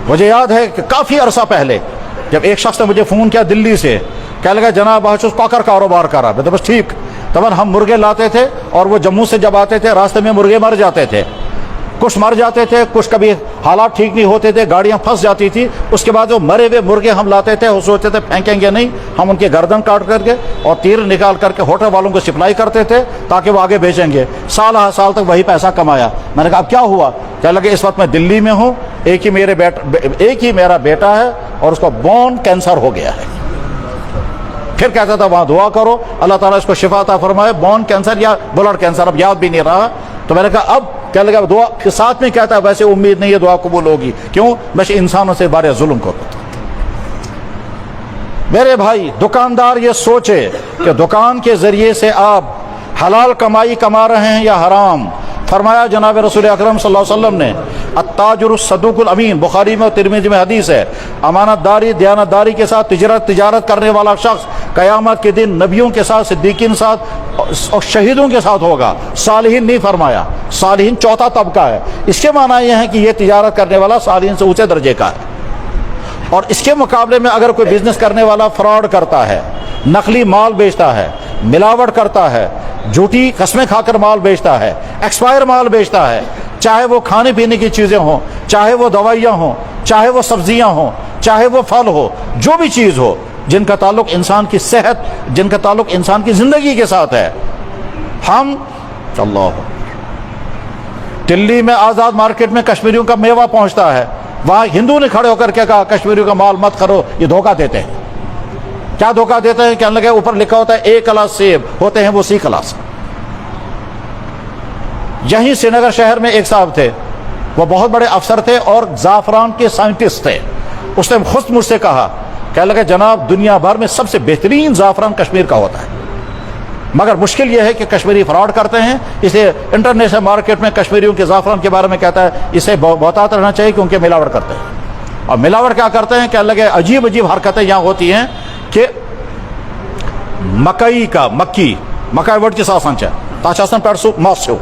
مجھے یاد ہے کہ کافی عرصہ پہلے جب ایک شخص نے مجھے فون کیا دلی سے، کہنے لگا جناب بہت کاکر کاروبار کرا. میں تو بس ٹھیک. تب ہم مرغے لاتے تھے اور وہ جموں سے جب آتے تھے راستے میں مرغے مر جاتے تھے، کچھ مر جاتے تھے، کچھ کبھی حالات ٹھیک نہیں ہوتے تھے، گاڑیاں پھنس جاتی تھی. اس کے بعد وہ مرے ہوئے مرغے ہم لاتے تھے، وہ سوچتے تھے پھینکیں گے نہیں، ہم ان کے گردن کاٹ کر کے اور تیر نکال کر کے ہوٹل والوں کو سپلائی کرتے تھے تاکہ وہ آگے بیچیں گے. سال سال تک وہی پیسہ کمایا. میں نے کہا اب کیا ہوا؟ کہنے لگے اس وقت میں دلی میں ہوں، ایک ہی میرا بیٹا ہے اور اس کو بون کینسر ہو گیا ہے. پھر کہتا تھا وہاں دعا کرو اللہ تعالیٰ اس کو شفا عطا فرمائے، بون کینسر یا بلڈ کینسر، اب یاد بھی نہیں رہا. تو میں نے کہا اب کہنے لگا دعا کے ساتھ میں کہتا ہے ویسے امید نہیں ہے دعا قبول ہوگی. کیوں؟ میں انسانوں سے بارے ظلم کرتا تھا. میرے بھائی دکاندار یہ سوچے کہ دکان کے ذریعے سے آپ حلال کمائی کما رہے ہیں یا حرام. فرمایا جناب رسول اکرم صلی اللہ علیہ وسلم نے التاجر الصدوق الامین، بخاری میں اور ترمذی میں حدیث ہے، امانت داری دیانت داری کے ساتھ تجارت کرنے والا شخص قیامت کے دن نبیوں کے ساتھ، صدیقین کے ساتھ اور شہیدوں کے ساتھ ہوگا. صالحین نہیں فرمایا، صالحین چوتھا طبقہ ہے. اس کے معنی یہ ہے کہ یہ تجارت کرنے والا صالحین سے اونچے درجے کا ہے. اور اس کے مقابلے میں اگر کوئی بزنس کرنے والا فراڈ کرتا ہے، نقلی مال بیچتا ہے، ملاوٹ کرتا ہے، جھوٹی قسمیں کھا کر مال بیچتا ہے، ایکسپائر مال بیچتا ہے، چاہے وہ کھانے پینے کی چیزیں ہوں، چاہے وہ دوائیاں ہوں، چاہے وہ سبزیاں ہوں، چاہے وہ پھل ہو، جو بھی چیز ہو جن کا تعلق انسان کی صحت، جن کا تعلق انسان کی زندگی کے ساتھ ہے، ہم اللہ دلی میں آزاد مارکیٹ میں کشمیریوں کا میوہ پہنچتا ہے، وہاں ہندو نے کھڑے ہو کر کے کہا کشمیریوں کا مال مت کرو، یہ دھوکہ دیتے ہیں. کیا دھوکہ دیتے ہیں؟ کہنے لگے اوپر لکھا ہوتا ہے A کلاس سیب، ہوتے ہیں وہ C کلاس. یہیں سری نگر شہر میں ایک صاحب تھے، وہ بہت بڑے افسر تھے اور زعفران کے سائنٹسٹ تھے. اس نے خود مجھ سے کہا، کہنے لگے جناب دنیا بھر میں سب سے بہترین زعفران کشمیر کا ہوتا ہے، مگر مشکل یہ ہے کہ کشمیری فراڈ کرتے ہیں، اس لیے انٹرنیشنل مارکیٹ میں کشمیریوں کے زعفران کے بارے میں کہتا ہے اسے بہتات رہنا چاہیے کیونکہ ملاوٹ کرتے ہیں. اور ملاوٹ کیا کرتے ہیں؟ کہنے لگے عجیب حرکتیں یہاں ہوتی ہیں کہ مکئی ورڈ کے ساتھ سنچا تاچاسن پیڑسو ماس ہو،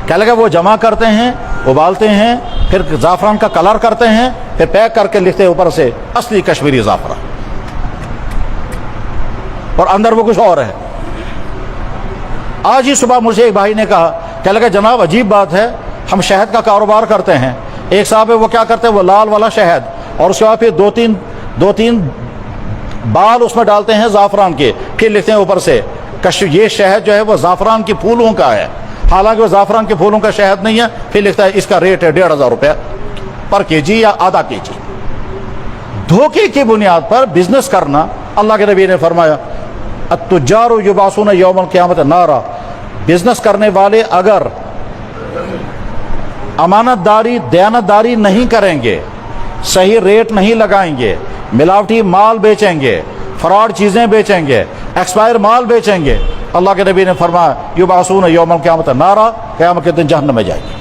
کہنے لگے وہ جمع کرتے ہیں، ابالتے ہیں، پھر زعفران کا کلر کرتے ہیں، پھر پیک کر کے لکھتے ہیں اوپر سے اصلی کشمیری زعفران، اور اندر وہ کچھ اور ہے. آج ہی صبح مجھے ایک بھائی نے کہا، کہنے لگا جناب عجیب بات ہے، ہم شہد کا کاروبار کرتے ہیں. ایک صاحب ہے وہ کیا کرتے ہیں، وہ لال والا شہد اور اس کے بعد پھر دو تین بال اس میں ڈالتے ہیں زعفران کے، پھر لکھتے ہیں اوپر سے یہ شہد جو ہے وہ زعفران کے پھولوں کا ہے، حالانکہ وہ زعفران کے پھولوں کا شہد نہیں ہے. پھر لکھتا ہے اس کا ریٹ ہے 1,500 روپے پر کے جی یا آدھا کے جی. دھوکے کی بنیاد پر بزنس کرنا، اللہ کے نبی نے فرمایا التجار یبعثون یوم القیامت نارا، بزنس کرنے والے اگر امانت داری دیانت داری نہیں کریں گے، صحیح ریٹ نہیں لگائیں گے، ملاوٹی مال بیچیں گے، فراڈ چیزیں بیچیں گے، ایکسپائر مال بیچیں گے، اللہ کے نبی نے فرمایا یبعثون یوم القیامت نارا، قیامت کے دن جہنم میں جائیں گے.